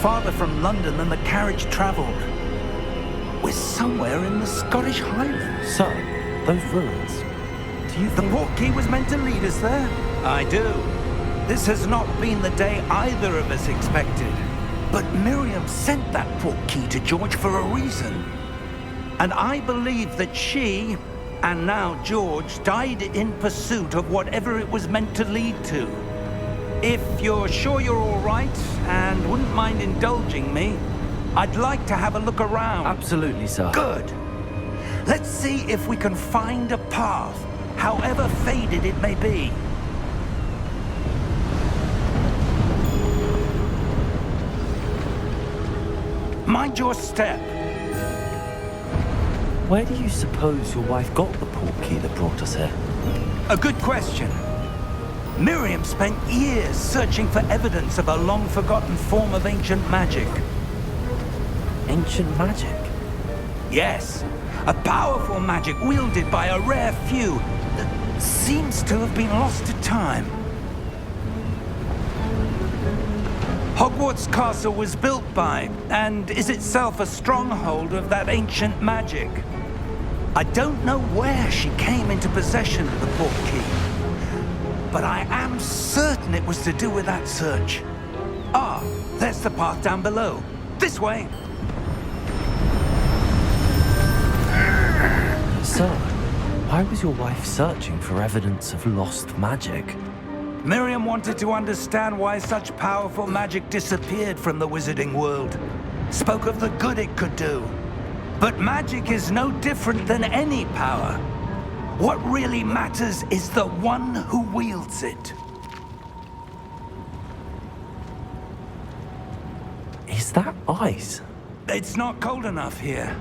farther from London than the carriage travelled. We're somewhere in the Scottish Highlands. Sir, those ruins. Do you The think... portkey was meant to lead us there? I do. This has not been the day either of us expected. But Miriam sent that portkey to George for a reason. And I believe that she, and now George, died in pursuit of whatever it was meant to lead to. If you're sure you're all right, and wouldn't mind indulging me, I'd like to have a look around. Absolutely, sir. Good. Let's see if we can find a path, however faded it may be. Mind your step. Where do you suppose your wife got the portkey that brought us here? A good question. Miriam spent years searching for evidence of a long-forgotten form of ancient magic. Ancient magic? Yes, a powerful magic wielded by a rare few that seems to have been lost to time. Hogwarts Castle was built by, and is itself a stronghold of that ancient magic. I don't know where she came into possession of the portkey, but I am certain it was to do with that search. Ah, there's the path down below. This way. Sir, why was your wife searching for evidence of lost magic? Miriam wanted to understand why such powerful magic disappeared from the wizarding world. Spoke of the good it could do. But magic is no different than any power. What really matters is the one who wields it. Is that ice? It's not cold enough here.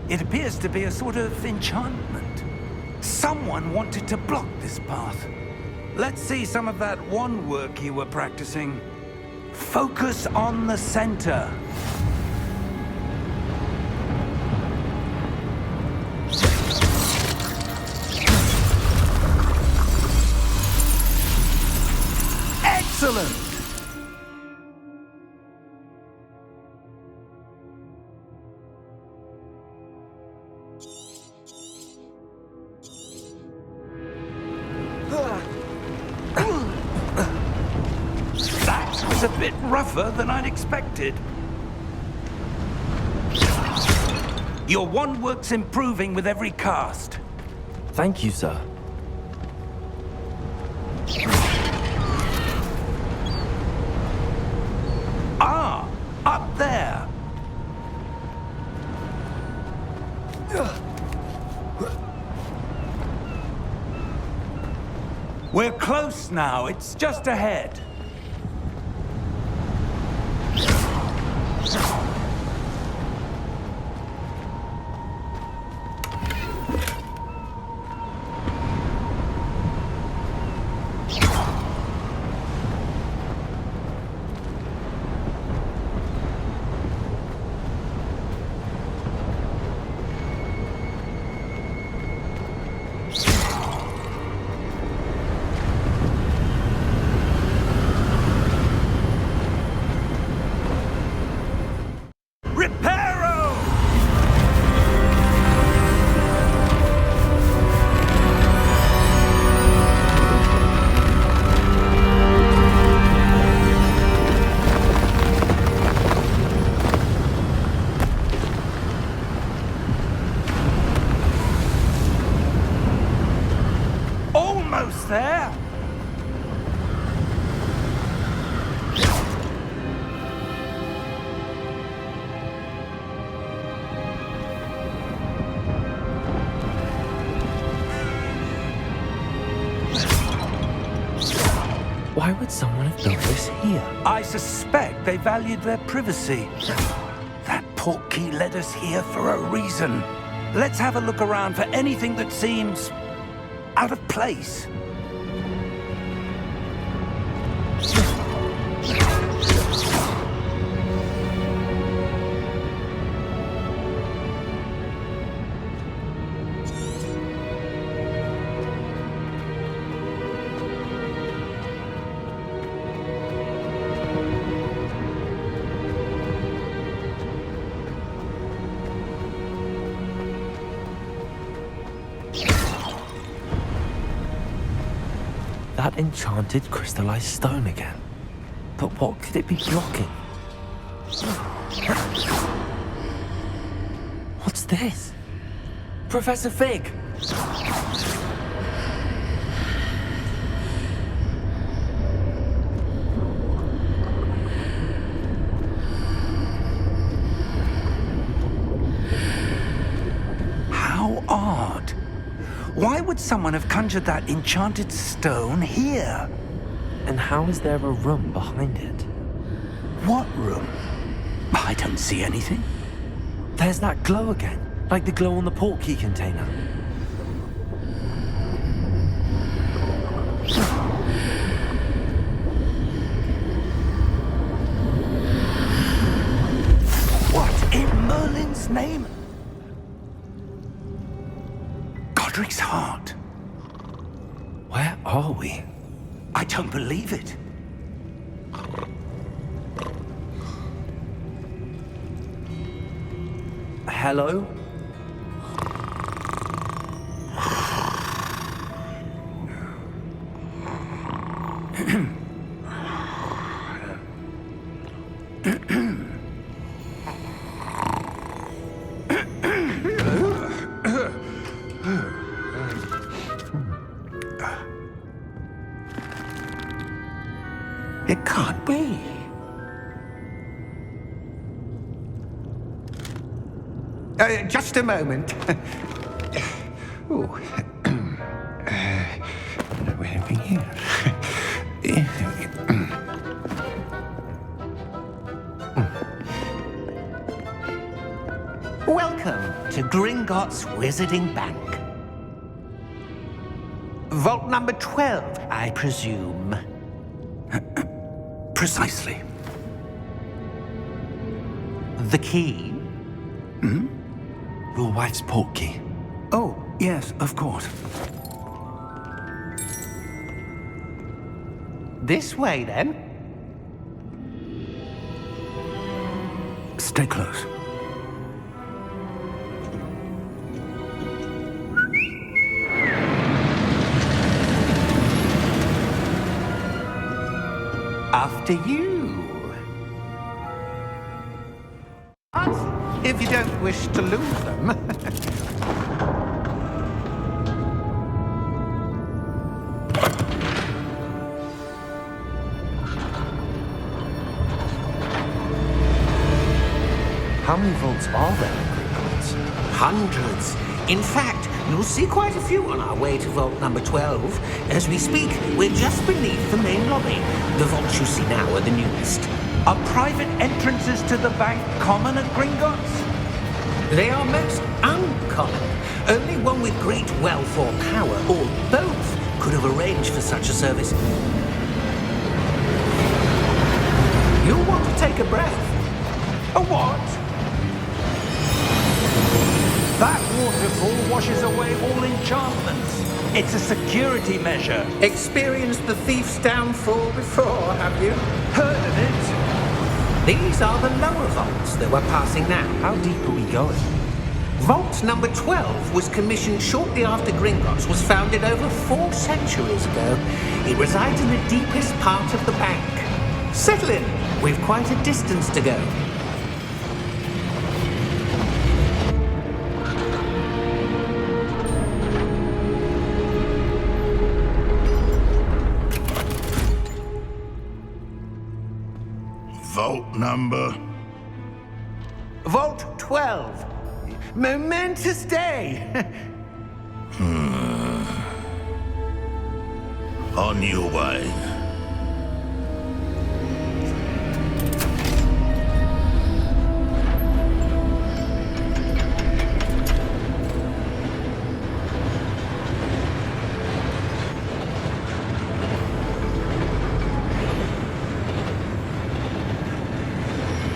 It appears to be a sort of enchantment. Someone wanted to block this path. Let's see some of that wand work you were practicing. Focus on the center. Excellent! That was a bit rougher than I'd expected. Your wand work's improving with every cast. Thank you, sir. Ah, up there. We're close now. It's just ahead. Almost there. Why would someone have built this here? I suspect they valued their privacy. That portkey led us here for a reason. Let's have a look around for anything that seems out of place. that enchanted crystallized stone again. But what could it be blocking? What's this? Professor Fig! How odd. Why would someone have conjured that enchanted stone here? And how is there a room behind it? What room? I don't see anything. There's that glow again, like the glow on the portkey container. What in Merlin's name? Godric's heart. Where are we? I don't believe it. Hello? It can't be. Just a moment. Ooh. Where are we here? Welcome to Gringotts Wizarding Bank. Vault number 12, I presume. Precisely. The key? Your wife's portkey. Oh, yes, of course. This way, then. Stay close. After you. If you don't wish to lose them. How many vaults are there in Gringotts? Hundreds. In fact, you'll see quite a few on our way to vault number 12. As we speak, we're just beneath the main lobby. The vaults you see now are the newest. Are private entrances to the bank common at Gringotts? They are most uncommon. Only one with great wealth or power, or both, could have arranged for such a service. You'll want to take a breath. A what? That waterfall washes away all enchantments. It's a security measure. Experienced the thief's downfall before, have you? Heard of it? These are the lower vaults that we're passing now. How deep are we going? Vault number 12 was commissioned shortly after Gringotts was founded over 4 centuries ago. It resides in the deepest part of the bank. Settle in. We've quite a distance to go. Vault number? Vault 12. Momentous day. On your way.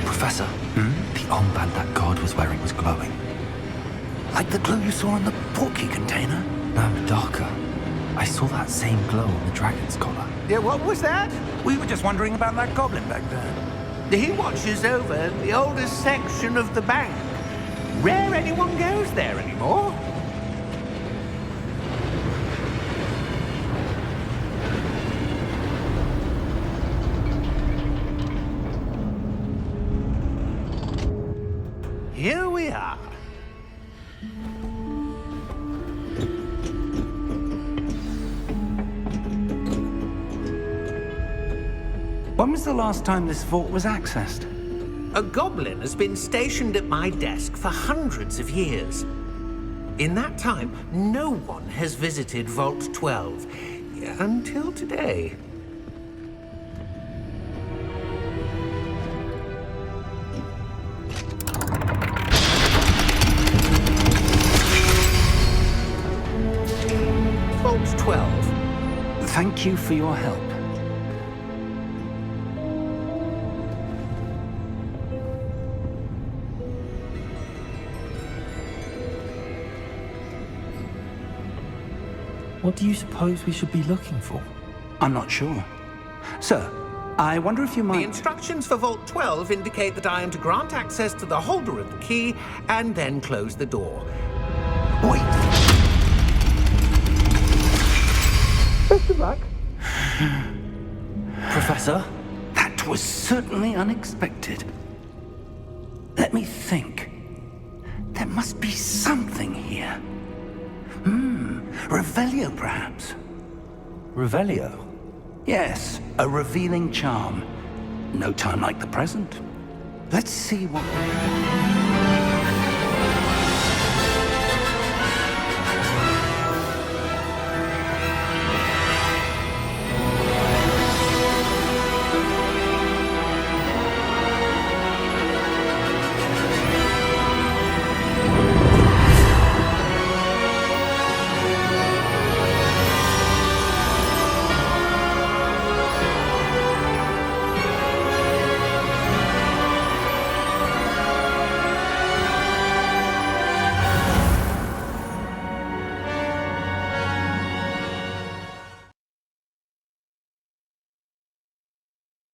Professor, the armband that guard was wearing was glowing. Like the glow you saw in the portkey container? No, darker. I saw that same glow on the dragon's collar. Yeah, what was that? We were just wondering about that goblin back there. He watches over the oldest section of the bank. Rare anyone goes there anymore. here we are. When was the last time this vault was accessed? A goblin has been stationed at my desk for hundreds of years. In that time, no one has visited Vault 12 until today. Vault 12. Thank you for your help. What do you suppose we should be looking for? I'm not sure. Sir, I wonder if you The might... instructions for Vault 12 indicate that I am to grant access to the holder of the key and then close the door. Wait! Best of luck. Professor? That was certainly unexpected. Let me think. There must be something here. Revelio, perhaps? Revelio? Yes, a revealing charm. No time like the present. Let's see what...